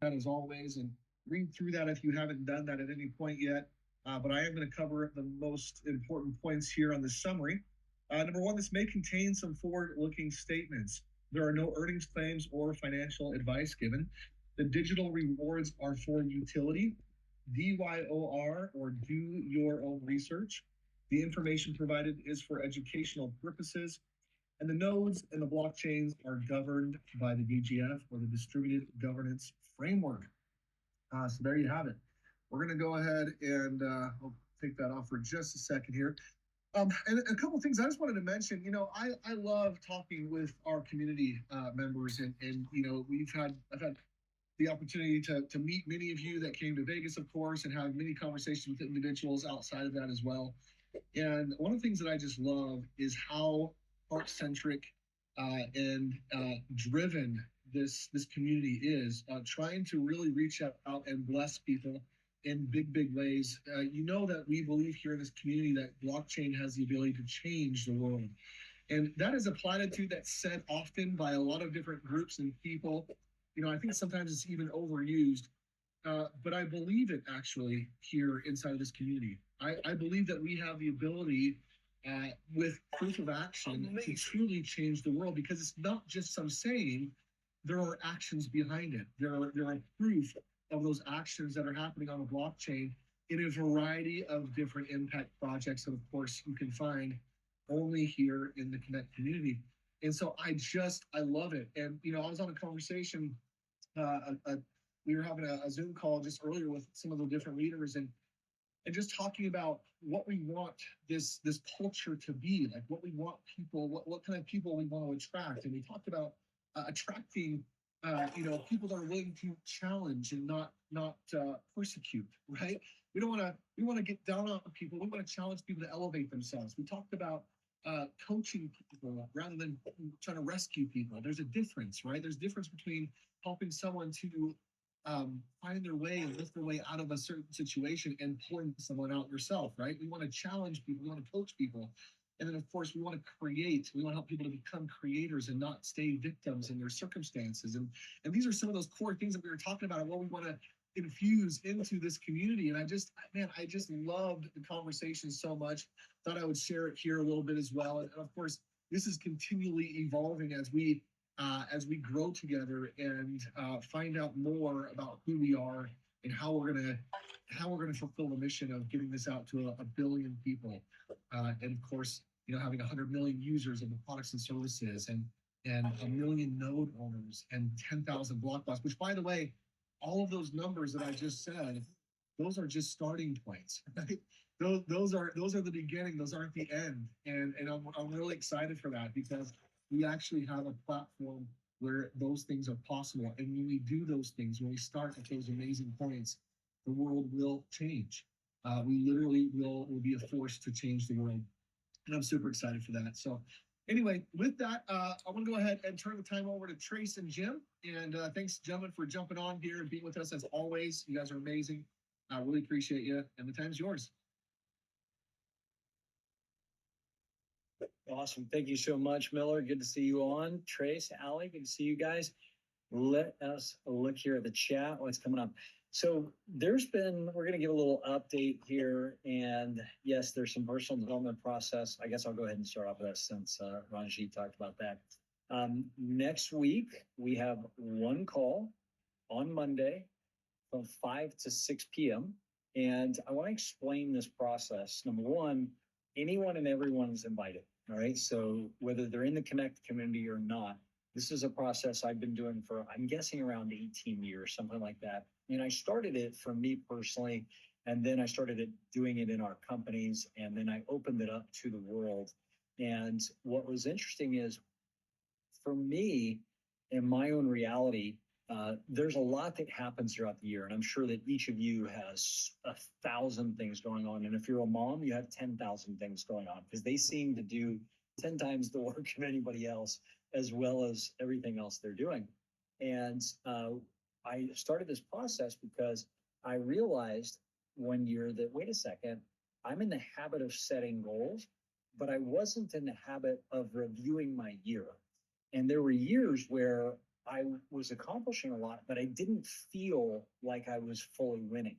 that as always and read through that if you haven't done that at any point yet. But I am going to cover the most important points here on the summary. Number one, this may contain some forward looking statements. There are no earnings claims or financial advice given. The digital rewards are for utility, DYOR, or do your own research. The information provided is for educational purposes, and the nodes and the blockchains are governed by the DGF, or the Distributed Governance Framework. So there you have it. We're going to go ahead and I'll take that off for just a second here. And a couple of things I just wanted to mention. I love talking with our community members, and I've had the opportunity to meet many of you that came to Vegas, of course, and have many conversations with individuals outside of that as well. And one of the things that I just love is how heart centric and driven this community is, trying to really reach out and bless people in big ways. You know that we believe here in this community that blockchain has the ability to change the world. And that is a platitude that's said often by a lot of different groups and people. I think sometimes it's even overused, but I believe it actually here inside of this community. I believe that we have the ability, with proof of action, to truly change the world, because it's not just some saying. There are actions behind it. There are proof of those actions that are happening on the blockchain in a variety of different impact projects that, of course, you can find only here in the Connect community. And so I love it. And I was on a conversation. We were having a Zoom call just earlier with some of the different leaders, and just talking about what we want this culture to be like, what we want people, what kind of people we want to attract. And we talked about attracting people that are willing to challenge and not persecute, right? We want to get down on people. We want to challenge people to elevate themselves. We talked about coaching people rather than trying to rescue people. There's a difference, right? There's a difference between helping someone to find their way and lift their way out of a certain situation and pulling someone out yourself, right? We want to challenge people. We want to coach people. And then, of course, we want to create. We want to help people to become creators and not stay victims in their circumstances. And these are some of those core things that we were talking about and what we want to infuse into this community. And I just loved the conversation so much. Thought I would share it here a little bit as well. And of course, this is continually evolving as we grow together and find out more about who we are and how we're gonna fulfill the mission of getting this out to a billion people, and of course, having 100 million users of the products and services, and a million node owners and 10,000 block bots. Which, by the way, all of those numbers that I just said, those are just starting points. Right? Those are the beginning. Those aren't the end. And I'm really excited for that, because we actually have a platform where those things are possible. And when we do those things, when we start at those amazing points, the world will change. We literally will be a force to change the world. And I'm super excited for that. So anyway, with that, I want to go ahead and turn the time over to Trace and Jim. And thanks, gentlemen, for jumping on here and being with us as always. You guys are amazing. I really appreciate you. And the time's yours. Awesome. Thank you so much, Miller. Good to see you on. Trace, Allie, good to see you guys. Let us look here at the chat, what's coming up. So we're going to give a little update here. And yes, there's some personal development process. I guess I'll go ahead and start off with that since Ranjit talked about that. Next week, we have one call on Monday from 5 to 6 p.m. And I want to explain this process. Number one, anyone and everyone is invited. All right. So whether they're in the Connect community or not, this is a process I've been doing for, I'm guessing, around 18 years, something like that. And I started it for me personally, and then I started doing it in our companies, and then I opened it up to the world. And what was interesting is, for me, in my own reality, there's a lot that happens throughout the year. And I'm sure that each of you has 1,000 things going on. And if you're a mom, you have 10,000 things going on, because they seem to do 10 times the work of anybody else, as well as everything else they're doing. And I started this process because I realized one year that, wait a second, I'm in the habit of setting goals, but I wasn't in the habit of reviewing my year. And there were years where I was accomplishing a lot, but I didn't feel like I was fully winning.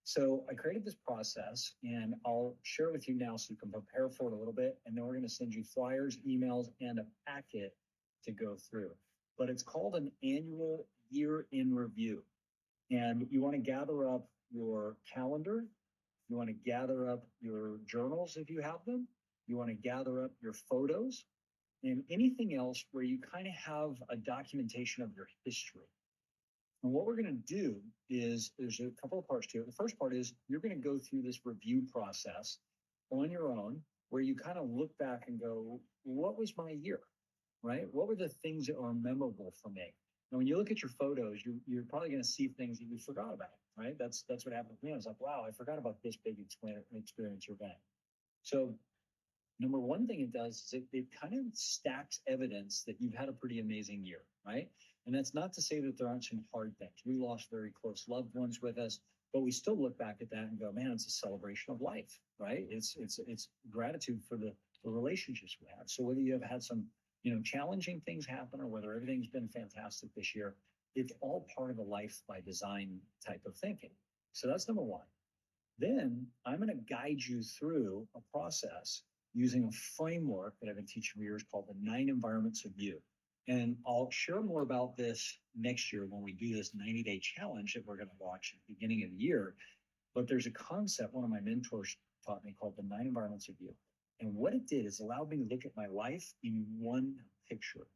So I created this process and I'll share with you now so you can prepare for it a little bit. And then we're going to send you flyers, emails, and a packet to go through. But it's called an annual year in review. And you want to gather up your calendar. You want to gather up your journals if you have them. You want to gather up your photos and anything else where you kind of have a documentation of your history. And what we're going to do is there's a couple of parts to it. The first part is you're going to go through this review process on your own, where you kind of look back and go, what was my year, right? What were the things that were memorable for me? And when you look at your photos, you're probably going to see things that you forgot about, right? That's what happened with me. I was like, wow, I forgot about this big experience or event. So number one thing it does is it kind of stacks evidence that you've had a pretty amazing year, right? And that's not to say that there aren't some hard things. We lost very close loved ones with us, but we still look back at that and go, man, it's a celebration of life, right? It's gratitude for the relationships we have. So whether you have had some, challenging things happen or whether everything's been fantastic this year, it's all part of a life by design type of thinking. So that's number one. Then I'm going to guide you through a process using a framework that I've been teaching for years called the 9 environments of you. And I'll share more about this next year when we do this 90-day challenge that we're going to launch at the beginning of the year. But there's a concept one of my mentors taught me called the 9 environments of you. And what it did is allowed me to look at my life in one picture.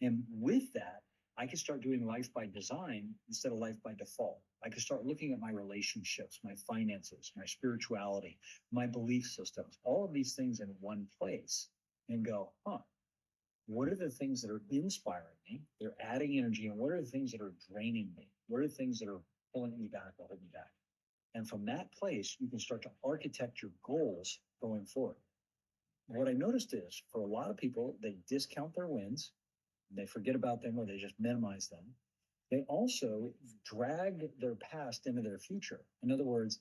And with that, I could start doing life by design instead of life by default. I could start looking at my relationships, my finances, my spirituality, my belief systems, all of these things in one place and go, what are the things that are inspiring me? They're adding energy. And what are the things that are draining me? What are the things that are pulling me back or holding me back? And from that place, you can start to architect your goals going forward. What I noticed is for a lot of people, they discount their wins. They forget about them or they just minimize them. They also drag their past into their future. In other words,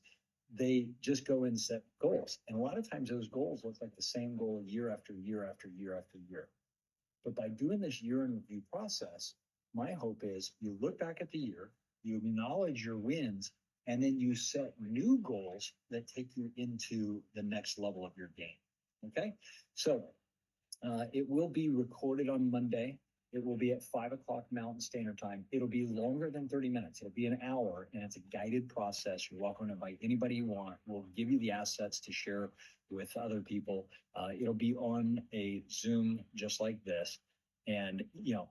they just go and set goals. And a lot of times those goals look like the same goal year after year after year after year. But by doing this year in review process, my hope is you look back at the year, you acknowledge your wins, and then you set new goals that take you into the next level of your game. Okay? So it will be recorded on Monday. It will be at 5 o'clock Mountain Standard Time. It'll be longer than 30 minutes. It'll be an hour, and it's a guided process. You're welcome to invite anybody you want. We'll give you the assets to share with other people. It'll be on a Zoom just like this. And,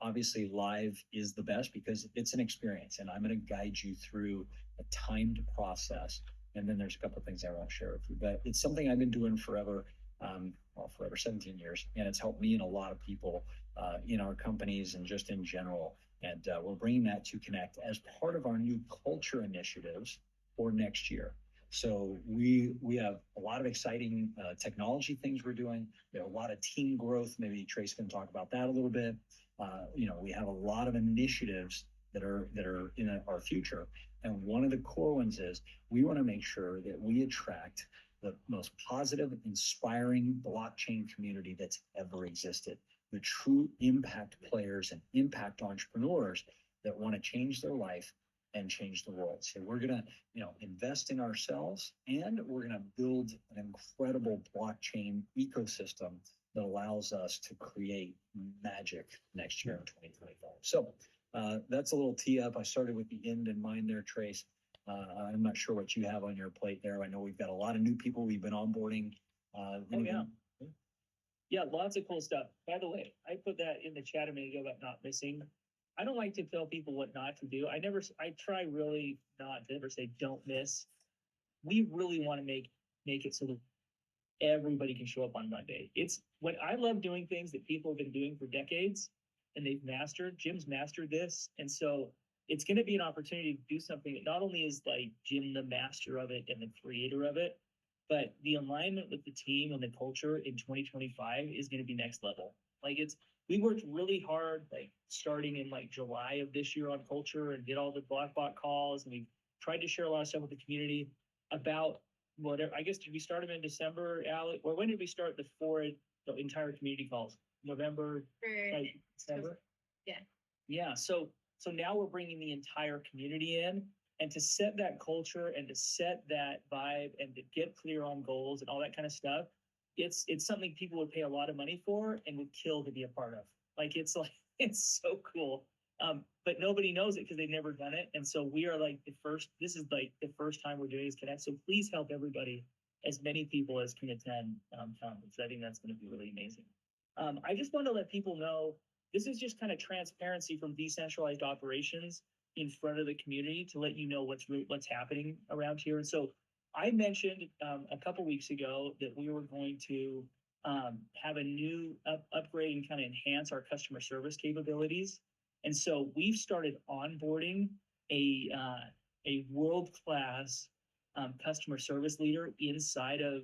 obviously live is the best because it's an experience, and I'm going to guide you through a timed process. And then there's a couple of things I want to share with you, but it's something I've been doing forever. Forever, 17 years. And it's helped me and a lot of people in our companies and just in general. And we're bringing that to Connect as part of our new culture initiatives for next year. So we have a lot of exciting technology things we're doing. We have a lot of team growth. Maybe Trace can talk about that a little bit. We have a lot of initiatives that are in our future. And one of the core ones is we want to make sure that we attract the most positive, inspiring blockchain community that's ever existed. The true impact players and impact entrepreneurs that want to change their life and change the world. So we're going to, invest in ourselves, and we're going to build an incredible blockchain ecosystem that allows us to create magic next year in 2025. So that's a little tee up. I started with the end in mind there, Trace. I'm not sure what you have on your plate there. I know we've got a lot of new people we've been onboarding. Yeah, lots of cool stuff. By the way, I put that in the chat a minute ago about not missing. I don't like to tell people what not to do. I try really not to ever say don't miss. We really want to make it so that everybody can show up on Monday. It's what I love doing things that people have been doing for decades and they've mastered. Jim's mastered this. And so it's going to be an opportunity to do something that not only is like Jim the master of it and the creator of it, but the alignment with the team and the culture in 2025 is going to be next level. We worked really hard, like starting in like July of this year on culture and did all the black bot calls. And we tried to share a lot of stuff with the community about whatever. I guess, did we start them in December, Alec? Or when did we start the entire community calls? November, December? Yeah. Yeah, so now we're bringing the entire community in, and to set that culture and to set that vibe and to get clear on goals and all that kind of stuff, it's something people would pay a lot of money for and would kill to be a part of. Like it's so cool. But nobody knows it because they've never done it, and so we are like the first. This is like the first time we're doing this Connect. So please help everybody, as many people as can attend, come, because I think that's going to be really amazing. I just want to let people know this is just kind of transparency from decentralized operations in front of the community to let you know what's happening around here. And so I mentioned a couple weeks ago that we were going to have a new upgrade and kind of enhance our customer service capabilities. And so we've started onboarding a world class customer service leader inside of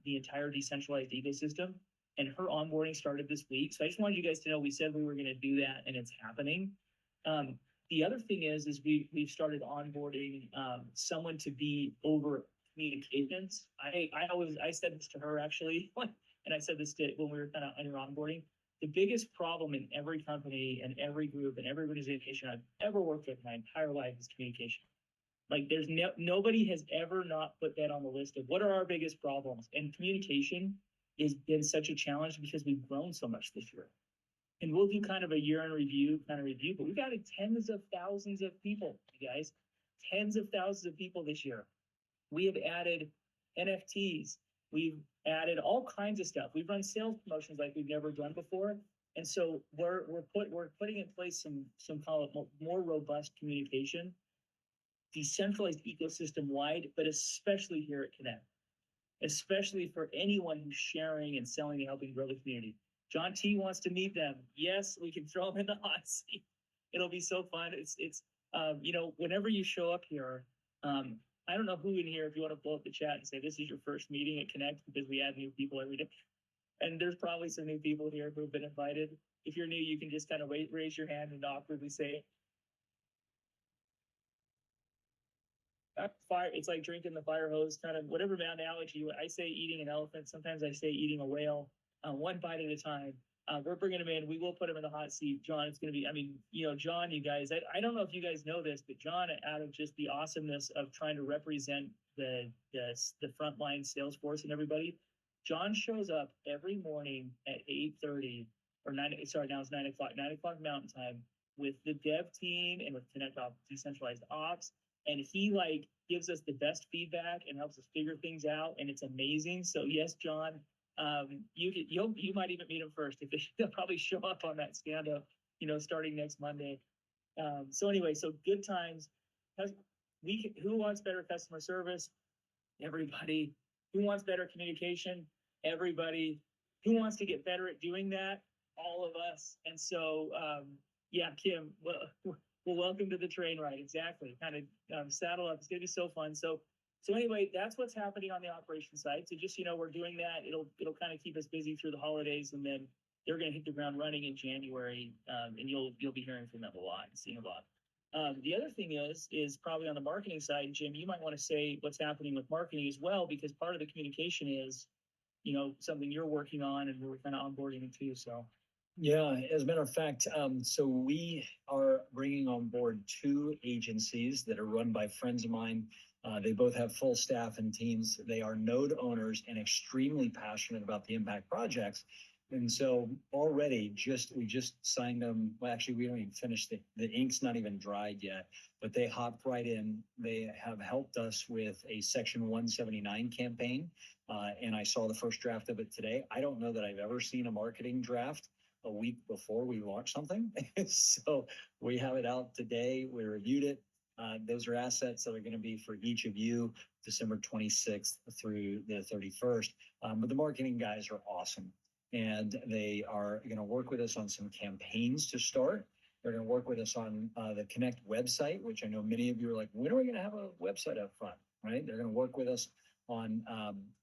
the entire decentralized ecosystem, and her onboarding started this week. So I just wanted you guys to know we said we were going to do that, and it's happening. The other thing is we've started onboarding someone to be over communications. I said this to her actually, and I said this to when we were kind of under onboarding. The biggest problem in every company and every group and every organization I've ever worked with my entire life is communication. Like there's nobody has ever not put that on the list of what are our biggest problems, and communication has been such a challenge because we've grown so much this year. And we'll do kind of a year in review, but we've added tens of thousands of people, you guys, tens of thousands of people this year. We have added NFTs. We've added all kinds of stuff. We've run sales promotions like we've never done before. And so we're putting in place some call it more robust communication, decentralized ecosystem wide, but especially here at Connect, especially for anyone who's sharing and selling and helping grow the community. John T wants to meet them. Yes, we can throw them in the hot seat. It'll be so fun. It's you know, whenever you show up here, I don't know who in here, if you want to blow up the chat and say this is your first meeting at Connect, because we add new people every day. And there's probably some new people here who have been invited. If you're new, you can just kind of raise your hand and awkwardly say, fire. It's like drinking the fire hose, kind of whatever analogy. I say eating an elephant. Sometimes I say eating a whale, one bite at a time. We're bringing him in. We will put him in the hot seat. John, it's going to be, I mean, you know, John, you guys, I don't know if you guys know this, but John, out of just the awesomeness of trying to represent the frontline sales force and everybody, John shows up every morning at 8:30 or 9, sorry, now it's 9 o'clock Mountain Time with the dev team and with Connect Ops, Decentralized Ops. And he like gives us the best feedback and helps us figure things out. And it's amazing. So yes, John, you might even meet him first. If they'll probably show up on that stand up, you know, starting next Monday. So anyway, so good times. Who wants better customer service? Everybody. Who wants better communication? Everybody. Who wants to get better at doing that? All of us. And so, yeah, Kim, well, welcome to the train ride. Exactly. Kind of saddle up. It's going to be so fun. So anyway, that's what's happening on the operations side. So just, you know, we're doing that. It'll kind of keep us busy through the holidays, and then they're going to hit the ground running in January. And you'll be hearing from them a lot and seeing a lot. The other thing is probably on the marketing side, Jim, you might want to say what's happening with marketing as well, because part of the communication is, you know, something you're working on and we're kind of onboarding too. So. Yeah, as a matter of fact, so we are bringing on board 2 agencies that are run by friends of mine. They both have full staff and teams. They are node owners and extremely passionate about the impact projects. And so already we just signed them. Well, actually, we don't even finish the ink's not even dried yet, but they hopped right in. They have helped us with a Section 179 campaign. And I saw the first draft of it today. I don't know that I've ever seen a marketing draft a week before we launch something. So we have it out today. We reviewed it. Those are assets that are going to be for each of you, December 26th through the 31st. But the marketing guys are awesome. And they are going to work with us on some campaigns to start. They're going to work with us on the Connect website, which I know many of you are like, when are we going to have a website up front, right? They're going to work with us on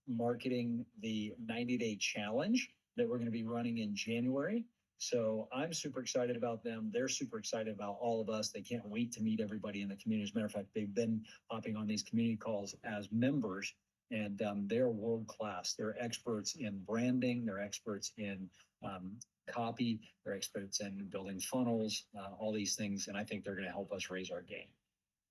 marketing the 90-day challenge that we're going to be running in January. So I'm super excited about them. They're super excited about all of us. They can't wait to meet everybody in the community. As a matter of fact, they've been hopping on these community calls as members and they're world class. They're experts in branding. They're experts in copy. They're experts in building funnels, all these things, and I think they're going to help us raise our game.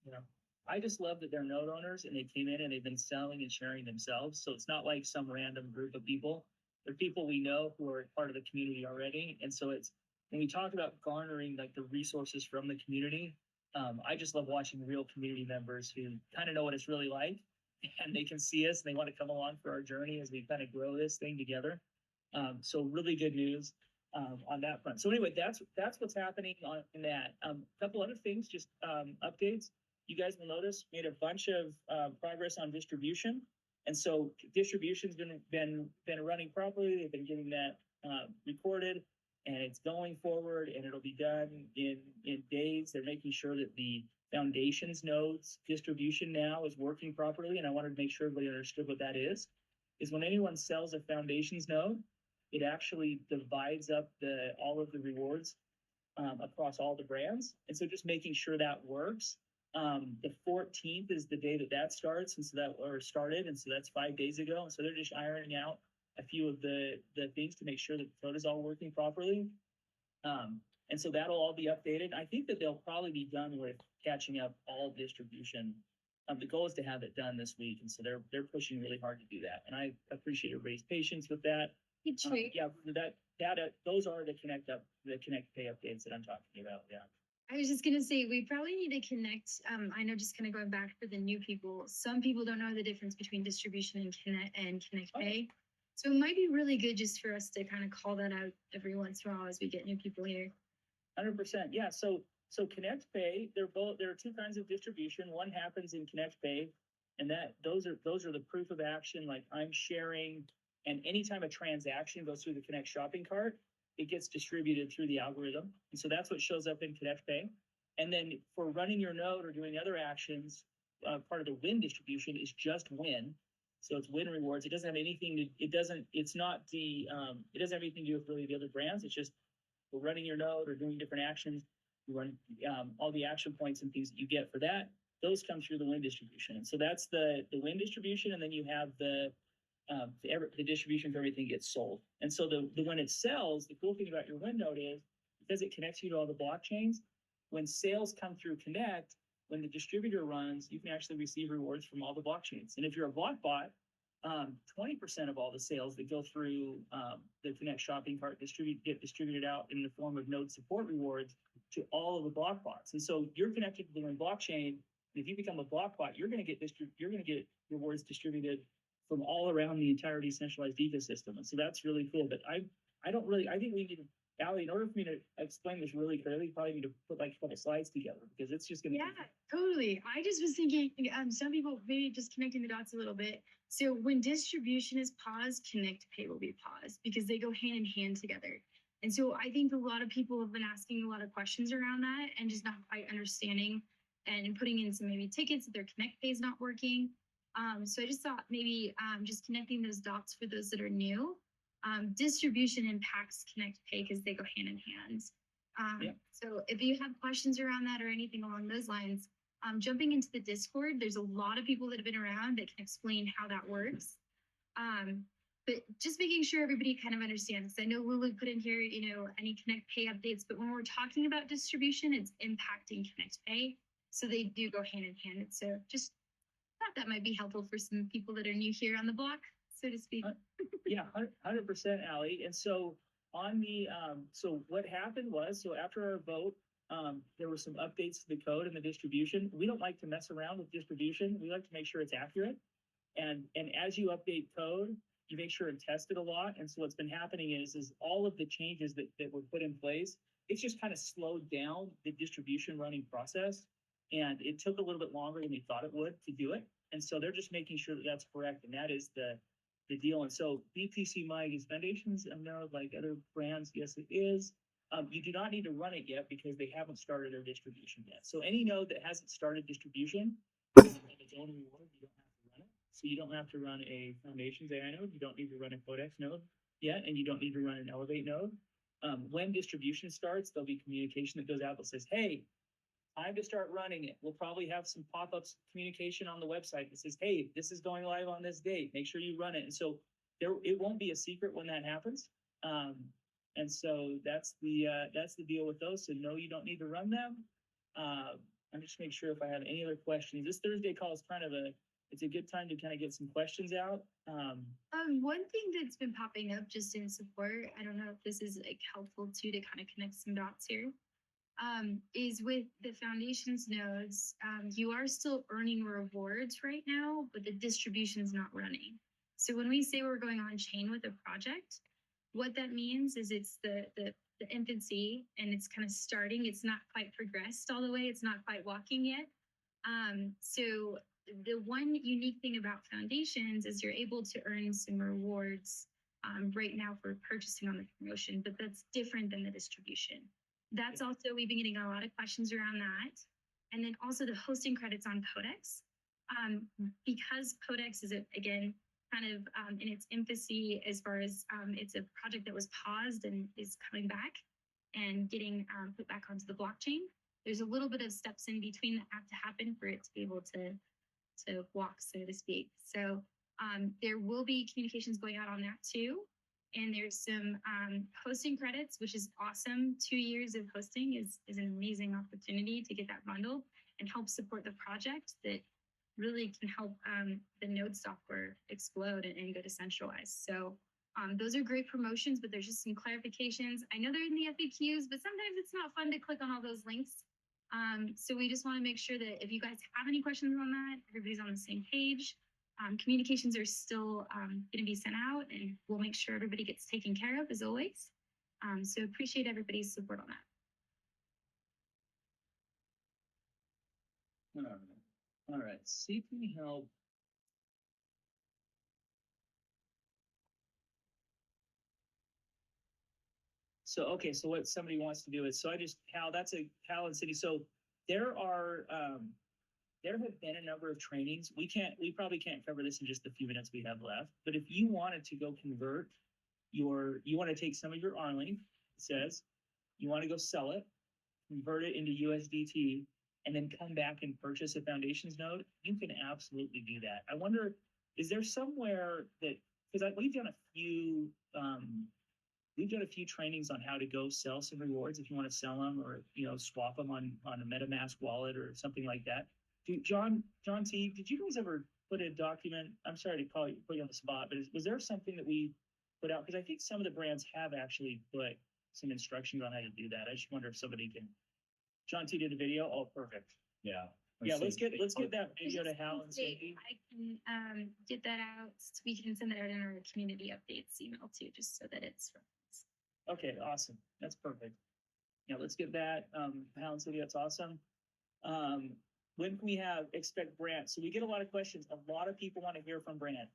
You know, I just love that they're node owners and they came in and they've been selling and sharing themselves. So it's not like some random group of people. They're people we know who are part of the community already. And so it's when we talk about garnering like the resources from the community, I just love watching real community members who kind of know what it's really like and they can see us and they want to come along for our journey as we kind of grow this thing together. So really good news on that front. So anyway, that's what's happening in that. A couple other things, just updates. You guys will notice made a bunch of progress on distribution, and so distribution's been running properly. They've been getting that recorded, and it's going forward, and it'll be done in days. They're making sure that the foundations nodes distribution now is working properly, and I wanted to make sure everybody understood what that is. Is when anyone sells a foundations node, it actually divides up all of the rewards across all the brands, and so just making sure that works. The 14th is the day that starts, and so started, and so that's 5 days ago. And so they're just ironing out a few of the things to make sure that the code is all working properly. And so that'll all be updated. I think that they'll probably be done with catching up all distribution. The goal is to have it done this week, and so they're pushing really hard to do that. And I appreciate everybody's patience with that. Yeah, those are the Connect Pay updates that I'm talking about. Yeah. I was just gonna say we probably need to connect. I know, just kind of going back for the new people. Some people don't know the difference between distribution and Connect Pay, so it might be really good just for us to kind of call that out every once in a while as we get new people here. 100%. Yeah. So Connect Pay, there are two kinds of distribution. One happens in Connect Pay, and those are the proof of action. Like I'm sharing, and anytime a transaction goes through the Connect shopping cart, it gets distributed through the algorithm. And so that's what shows up in Connect Pay. And then for running your node or doing other actions, part of the win distribution is just win. So it's win rewards. It doesn't have anything to, it doesn't have anything to do with really the other brands. It's just for running your node or doing different actions, you run all the action points and things that you get for that. Those come through the win distribution. And so that's the win distribution. And then you have the distribution for everything gets sold. And so when it sells, the cool thing about your win node is because it connects you to all the blockchains, when sales come through Connect, when the distributor runs, you can actually receive rewards from all the blockchains. And if you're a block bot, 20% of all the sales that go through the Connect shopping cart get distributed out in the form of node support rewards to all of the block bots. And so you're connected to the blockchain. And if you become a block bot, you're going to get rewards distributed from all around the entire decentralized ecosystem. And so that's really cool. But I think we need to, Allie, in order for me to explain this really clearly, probably need to put like a couple slides together because it's just going to. Yeah, totally. I just was thinking, some people maybe just connecting the dots a little bit. So when distribution is paused, Connect Pay will be paused because they go hand in hand together. And so I think a lot of people have been asking a lot of questions around that and just not quite understanding and putting in some maybe tickets that their Connect Pay is not working. So I just thought maybe just connecting those dots for those that are new. Distribution impacts Connect Pay because they go hand in hand. So if you have questions around that or anything along those lines, jumping into the Discord, there's a lot of people that have been around that can explain how that works. But just making sure everybody kind of understands. I know Lulu put in here, any Connect Pay updates, but when we're talking about distribution, it's impacting Connect Pay. So they do go hand in hand. So just thought that might be helpful for some people that are new here on the block, so to speak. Yeah, 100%, Allie. And so on the, so what happened was, so after our vote, there were some updates to the code and the distribution. We don't like to mess around with distribution. We like to make sure it's accurate. And as you update code, you make sure and test it a lot. And so what's been happening is all of the changes that were put in place, it's just kind of slowed down the distribution running process. And it took a little bit longer than we thought it would to do it. And so they're just making sure that that's correct. And that is the deal. And so BTC Mining is foundations. I know like other brands, yes, it is. You do not need to run it yet because they haven't started their distribution yet. So any node that hasn't started distribution, its own reward, you don't have to run it. So you don't have to run a Foundations AI node. You don't need to run a Codex node yet, and you don't need to run an Elevate node. When distribution starts, there'll be communication that goes out that says, hey, time to start running it. We'll probably have some pop-ups communication on the website that says, hey, this is going live on this date. Make sure you run it. And so it won't be a secret when that happens. And so that's the deal with those. So no, you don't need to run them. I'm just make sure if I have any other questions. This Thursday call is kind of it's a good time to kind of get some questions out. One thing that's been popping up just in support, I don't know if this is like helpful too to kind of connect some dots here, is with the foundations nodes, you are still earning rewards right now, but the distribution is not running. So when we say we're going on chain with a project, what that means is it's the infancy and it's kind of starting. It's not quite progressed all the way. It's not quite walking yet. So the one unique thing about foundations is you're able to earn some rewards right now for purchasing on the promotion, but that's different than the distribution. That's also, we've been getting a lot of questions around that. And then also the hosting credits on Codex. Because Codex is, again, kind of in its infancy as far as it's a project that was paused and is coming back and getting put back onto the blockchain. There's a little bit of steps in between that have to happen for it to be able to walk, so to speak. So there will be communications going out on that too. And there's some hosting credits, which is awesome. 2 years of hosting is an amazing opportunity to get that bundled and help support the project that really can help the node software explode and go decentralized. So those are great promotions, but there's just some clarifications. I know they're in the FAQs, but sometimes it's not fun to click on all those links. So we just want to make sure that if you guys have any questions on that, everybody's on the same page. Communications are still going to be sent out, and we'll make sure everybody gets taken care of as always. So appreciate everybody's support on that. All right. Seeking help. So, okay, so what somebody wants to do is, so Hal, that's a Hal and City. So there have been a number of trainings. We probably can't cover this in just the few minutes we have left, but if you wanted to go convert you want to take some of your Arlink, it says, you want to go sell it, convert it into USDT, and then come back and purchase a foundations node, you can absolutely do that. I wonder, is there somewhere that, because we've done a few trainings on how to go sell some rewards if you want to sell them or swap them on a MetaMask wallet or something like that. John T, did you guys ever put a document? I'm sorry to put you on the spot, but was there something that we put out? Because I think some of the brands have actually put some instructions on how to do that. I just wonder if somebody can. John T did a video. Oh, perfect. Yeah. Let's get that video to Hal and Cindy. I can get that out. We can send that out in our community updates email too, just so that it's. Okay, awesome. That's perfect. Yeah, let's get that. Hal and Cindy, that's awesome. When can we expect Brant? So we get a lot of questions. A lot of people want to hear from Brant.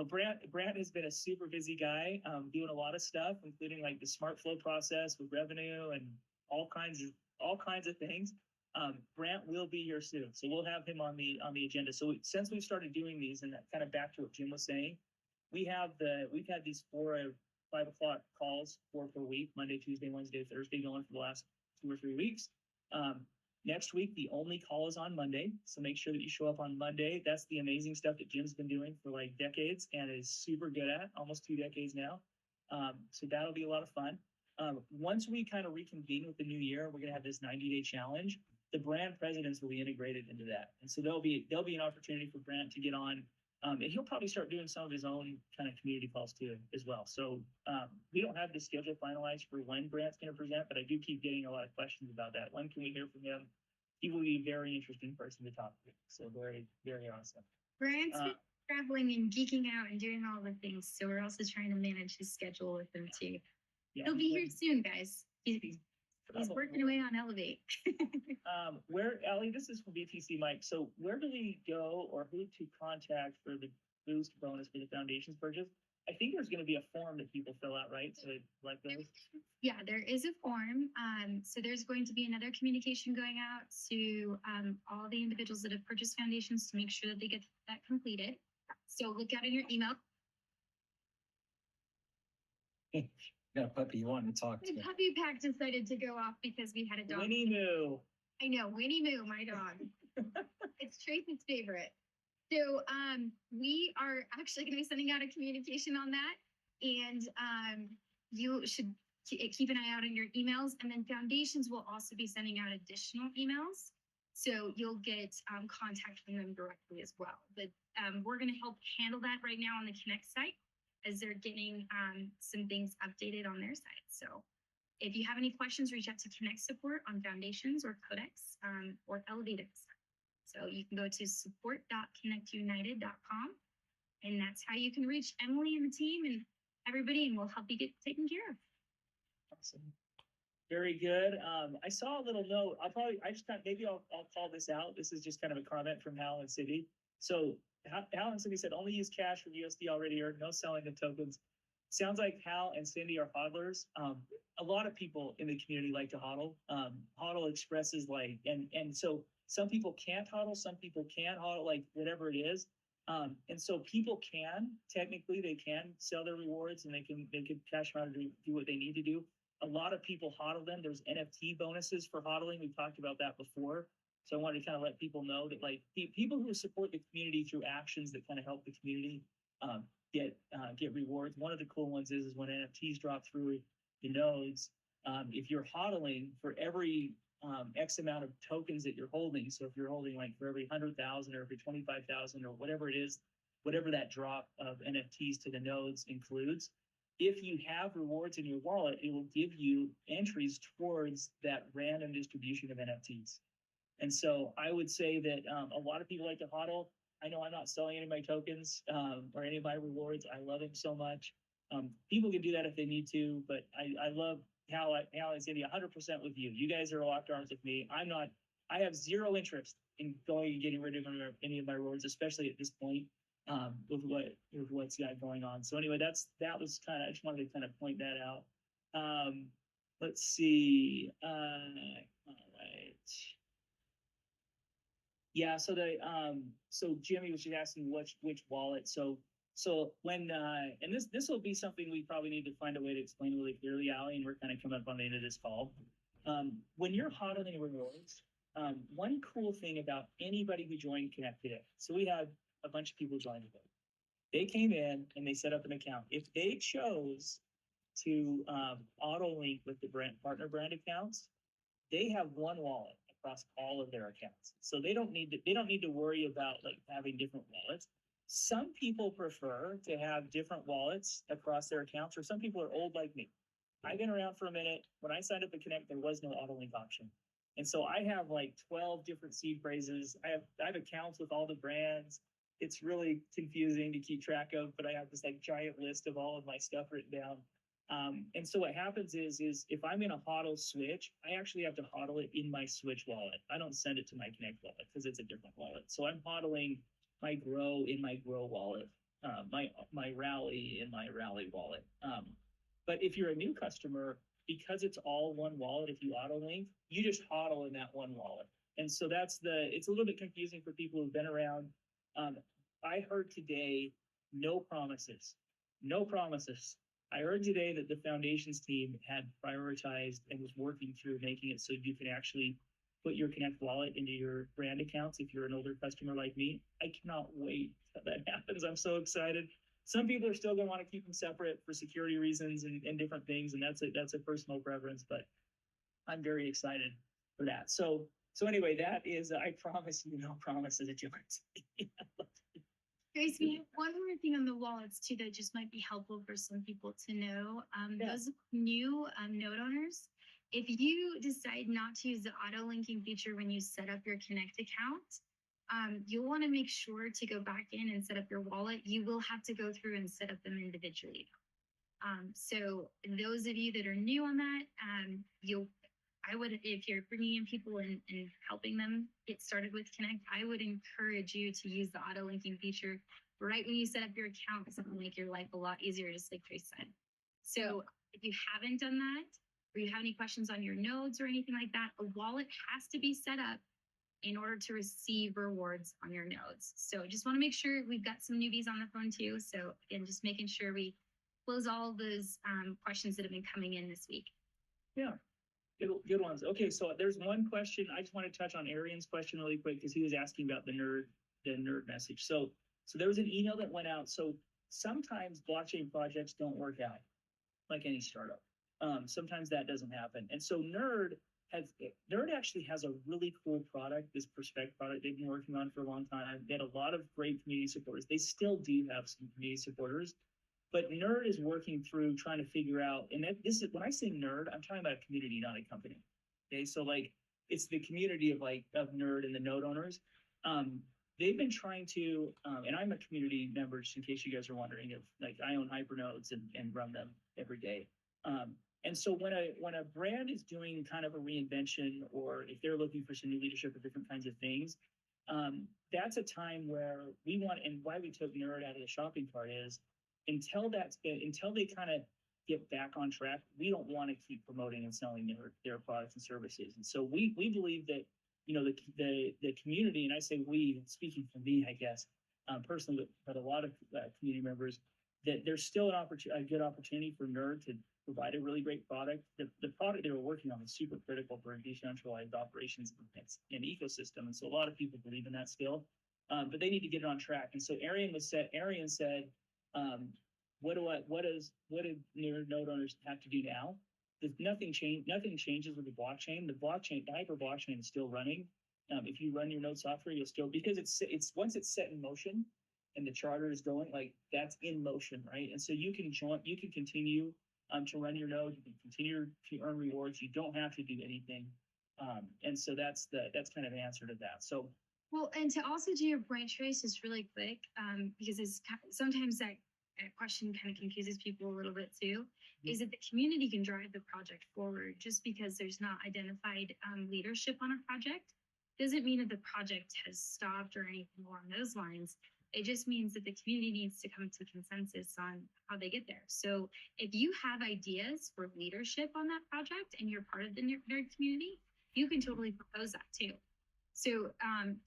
Brant has been a super busy guy, doing a lot of stuff, including like the smart flow process with revenue and all kinds of things. Brant will be here soon, so we'll have him on the agenda. So since we've started doing these, and that kind of back to what Jim was saying, we've had these 4 or 5 o'clock calls 4 per week, Monday, Tuesday, Wednesday, Thursday, going for the last 2 or 3 weeks. Next week, the only call is on Monday, so make sure that you show up on Monday. That's the amazing stuff that Jim's been doing for like decades and is super good at, almost 2 decades now. So that'll be a lot of fun. Once we kind of reconvene with the new year, we're going to have this 90-day challenge. The brand presidents will be integrated into that, and so there'll be an opportunity for Brant to get on, and he'll probably start doing some of his own kind of community calls too as well. So we don't have the schedule finalized for when Brant's going to present, but I do keep getting a lot of questions about that. When can we hear from him? He will be a very interesting person to talk to. So very, very awesome. Brant's been traveling and geeking out and doing all the things, so we're also trying to manage his schedule with him too. Yeah, he'll be here soon, guys. He's working away on Elevate. Ellie, this is from BTC Mike. So where do we go or who to contact for the boost bonus for the foundations purchase? I think there's going to be a form that people fill out, right? So like those. Yeah, there is a form. So there's going to be another communication going out to all the individuals that have purchased foundations to make sure that they get that completed. So look out in your email. Got a puppy you want to talk to. The puppy pack decided to go off because we had a dog. Winnie Moo. I know, Winnie Moo, my dog. It's Tracy's favorite. So we are actually going to be sending out a communication on that, and you should keep an eye out on your emails. And then foundations will also be sending out additional emails, so you'll get contact from them directly as well. But we're going to help handle that right now on the Connect site as they're getting some things updated on their site. So if you have any questions, reach out to Connect support on foundations or codex or elevators. So you can go to support.connectunited.com, and that's how you can reach Emily and the team and everybody, and we'll help you get taken care of. Awesome. Very good. I saw a little note. Maybe I'll call this out. This is just kind of a comment from Hal and Cindy. So Hal and Cindy said only use cash from USD already earned, no selling of tokens. Sounds like Hal and Cindy are hodlers. A lot of people in the community like to hodl. Hodl expresses like, and so some people can't hodl, some people can hodl, like whatever it is. And so people technically they can sell their rewards and they can cash them out and do what they need to do. A lot of people hodl them. There's NFT bonuses for hodling. We've talked about that before. So I wanted to kind of let people know that like people who support the community through actions that kind of help the community get rewards. One of the cool ones is when NFTs drop through the nodes. If you're hodling for every X amount of tokens that you're holding, so if you're holding like for every 100,000 or every 25,000 or whatever it is, whatever that drop of NFTs to the nodes includes, if you have rewards in your wallet, it will give you entries towards that random distribution of NFTs. And so I would say that a lot of people like to hodl. I know I'm not selling any of my tokens or any of my rewards. I love them so much. People can do that if they need to, but I love how and Cindy 100% with you. You guys are locked arms with me. I'm not. I have zero interest in going and getting rid of any of my rewards, especially at this point with what's got going on. So anyway, that was kind of. I just wanted to kind of point that out. Let's see. All right. Yeah, so so Jimmy was just asking which wallet. So when and this will be something we probably need to find a way to explain really clearly, Ali, and we're kind of coming up on the end of this call. When you're hodling rewards, one cool thing about anybody who joined Connect today, so we have a bunch of people joined today. They came in and they set up an account. If they chose to auto link with the partner brand accounts, they have one wallet across all of their accounts. So they don't need to worry about like having different wallets. Some people prefer to have different wallets across their accounts, or some people are old like me. I've been around for a minute. When I signed up to Connect, there was no auto link option. And so I have like 12 different seed phrases. I have accounts with all the brands. It's really confusing to keep track of, but I have this like giant list of all of my stuff written down. And so what happens is if I'm in a hodl switch, I actually have to hodl it in my switch wallet. I don't send it to my Connect wallet because it's a different wallet. So I'm hodling my Grow in my Grow wallet, my Rally in my Rally wallet. But if you're a new customer, because it's all one wallet, if you auto link, you just hodl in that one wallet. And so it's a little bit confusing for people who've been around. I heard today, no promises. I heard today that the foundations team had prioritized and was working through making it so you can actually put your Connect wallet into your brand accounts if you're an older customer like me. I cannot wait till that happens. I'm so excited. Some people are still going to want to keep them separate for security reasons and different things, and that's a personal preference, but I'm very excited for that. So anyway, that is, I promise you, no promises at yours. Grace, we have one more thing on the wallets too that just might be helpful for some people to know. Those new node owners, if you decide not to use the auto linking feature when you set up your Connect account, you'll want to make sure to go back in and set up your wallet. You will have to go through and set up them individually. So those of you that are new on that, I would, if you're bringing in people and helping them get started with Connect, I would encourage you to use the auto linking feature right when you set up your account, because it will make your life a lot easier, just like Trace said. So if you haven't done that, or you have any questions on your nodes or anything like that, a wallet has to be set up in order to receive rewards on your nodes. So just want to make sure we've got some newbies on the phone too. So again, just making sure we close all those questions that have been coming in this week. Yeah. Good ones. Okay, so there's one question. I just want to touch on Arian's question really quick because he was asking about the nerd message. So there was an email that went out. So sometimes blockchain projects don't work out, like any startup. Sometimes that doesn't happen. And so Nerd actually has a really cool product, this Perspect product they've been working on for a long time. They had a lot of great community supporters. They still do have some community supporters, but Nerd is working through trying to figure out, and this is when I say Nerd, I'm talking about a community, not a company. Okay, so like it's the community of Nerd and the node owners. They've been trying to, and I'm a community member, just in case you guys are wondering, if like I own hypernodes and run them every day. And so when a brand is doing kind of a reinvention, or if they're looking for some new leadership or different kinds of things, that's a time where we want, and why we took Nerd out of the shopping cart is until they kind of get back on track, we don't want to keep promoting and selling their products and services. And so we believe that the community, and I say we, speaking for me, I guess personally, but a lot of community members, that there's still a good opportunity for Nerd to provide a really great product. The product they were working on is super critical for decentralized operations and ecosystem, and so a lot of people believe in that still, but they need to get it on track. And so Arian said, what do node owners have to do now? Nothing changes with the blockchain. The hyper blockchain is still running. If you run your node software, you'll still, because it's once it's set in motion and the charter is going, like that's in motion, right? And so you can continue to run your node. You can continue to earn rewards. You don't have to do anything. And so that's kind of the answer to that. So. Well, and to also do your branch trace just really quick, because it's sometimes that question kind of confuses people a little bit too, is that the community can drive the project forward. Just because there's not identified leadership on a project doesn't mean that the project has stopped or anything along those lines. It just means that the community needs to come to consensus on how they get there. So if you have ideas for leadership on that project and you're part of the nerd community, you can totally propose that too. So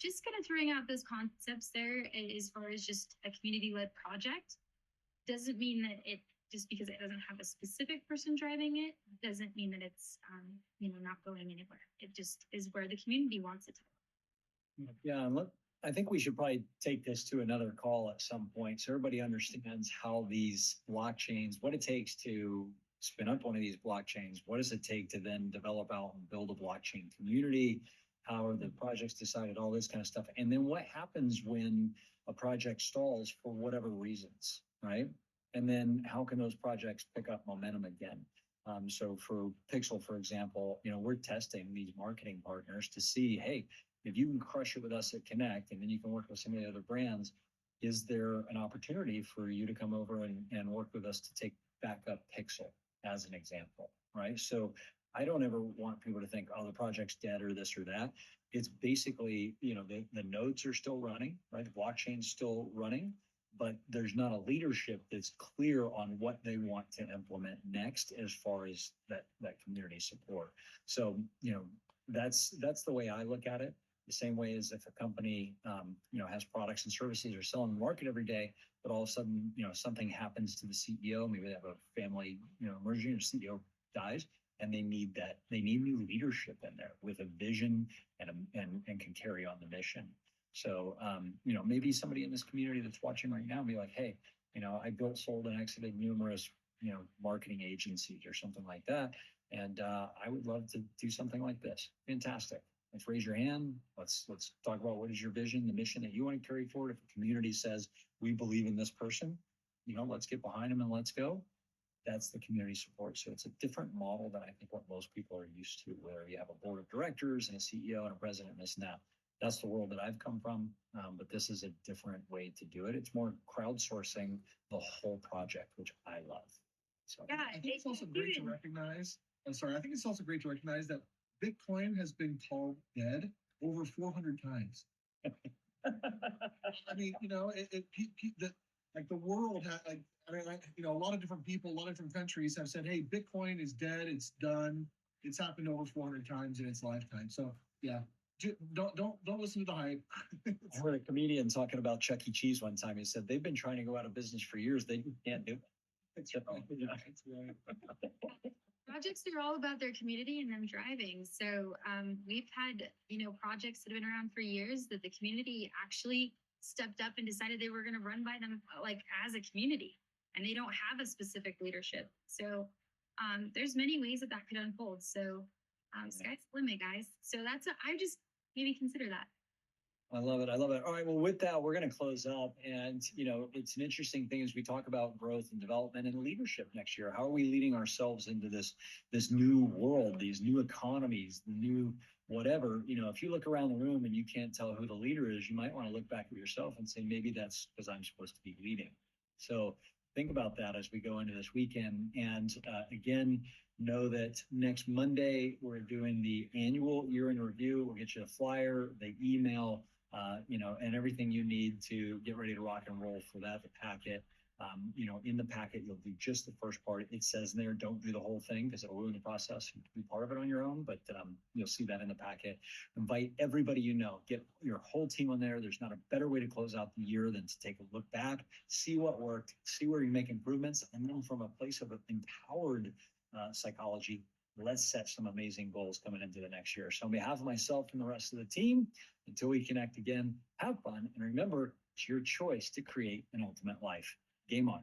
just kind of throwing out those concepts there as far as just a community-led project doesn't mean that it, just because it doesn't have a specific person driving it, doesn't mean that it's not going anywhere. It just is where the community wants it to go. Yeah, and look, I think we should probably take this to another call at some point so everybody understands how these blockchains, what it takes to spin up one of these blockchains, what does it take to then develop out and build a blockchain community, how are the projects decided, all this kind of stuff. And then what happens when a project stalls for whatever reasons, right? And then how can those projects pick up momentum again? So for Pixel, for example, we're testing these marketing partners to see, hey, if you can crush it with us at Connect, and then you can work with some of the other brands, is there an opportunity for you to come over and work with us to take back up Pixel as an example, right? So I don't ever want people to think, oh, the project's dead or this or that. It's basically, the nodes are still running, right? The blockchain's still running, but there's not a leadership that's clear on what they want to implement next as far as that community support. So, that's the way I look at it. The same way as if a company, has products and services or selling the market every day, but all of a sudden, something happens to the CEO, maybe they have a family, emergency, or CEO dies, and they need new leadership in there with a vision and can carry on the mission. So, maybe somebody in this community that's watching right now be like, hey, I built, sold, and exited numerous, marketing agencies or something like that. And I would love to do something like this. Fantastic. Let's raise your hand. Let's talk about what is your vision, the mission that you want to carry forward. If the community says, we believe in this person, let's get behind them and let's go. That's the community support. So it's a different model than I think what most people are used to, where you have a board of directors and a CEO and a president and this and that. That's the world that I've come from, but this is a different way to do it. It's more crowdsourcing the whole project, which I love. So Yeah, I think it's also great to recognize. I think it's also great to recognize that Bitcoin has been called dead over 400 times. I mean, the world had a lot of different people, a lot of different countries have said, hey, Bitcoin is dead, it's done. It's happened over 400 times in its lifetime. So yeah, don't listen to the hype. I heard a comedian talking about Chuck E. Cheese one time. He said they've been trying to go out of business for years. They can't do it. It's right. It's right. Projects are all about their community and them driving. So we've had, projects that have been around for years that the community actually stepped up and decided they were going to run by them like as a community, and they don't have a specific leadership. So there's many ways that that could unfold. So sky's the limit, guys. So I just maybe consider that. I love it. I love it. All right. Well, with that, we're going to close up. And, it's an interesting thing as we talk about growth and development and leadership next year. How are we leading ourselves into this new world, these new economies, the new whatever? If you look around the room and you can't tell who the leader is, you might want to look back at yourself and say, maybe that's because I'm supposed to be leading. So think about that as we go into this weekend. And again, know that next Monday, we're doing the annual year in review. We'll get you a flyer, the email, and everything you need to get ready to rock and roll for that, the packet. In the packet, you'll do just the first part. It says in there, don't do the whole thing because it'll ruin the process. You can be part of it on your own, but you'll see that in the packet. Invite everybody get your whole team on there. There's not a better way to close out the year than to take a look back, see what worked, see where you make improvements, and then from a place of empowered psychology, let's set some amazing goals coming into the next year. So on behalf of myself and the rest of the team, until we connect again, have fun. And remember, it's your choice to create an ultimate life. Game on.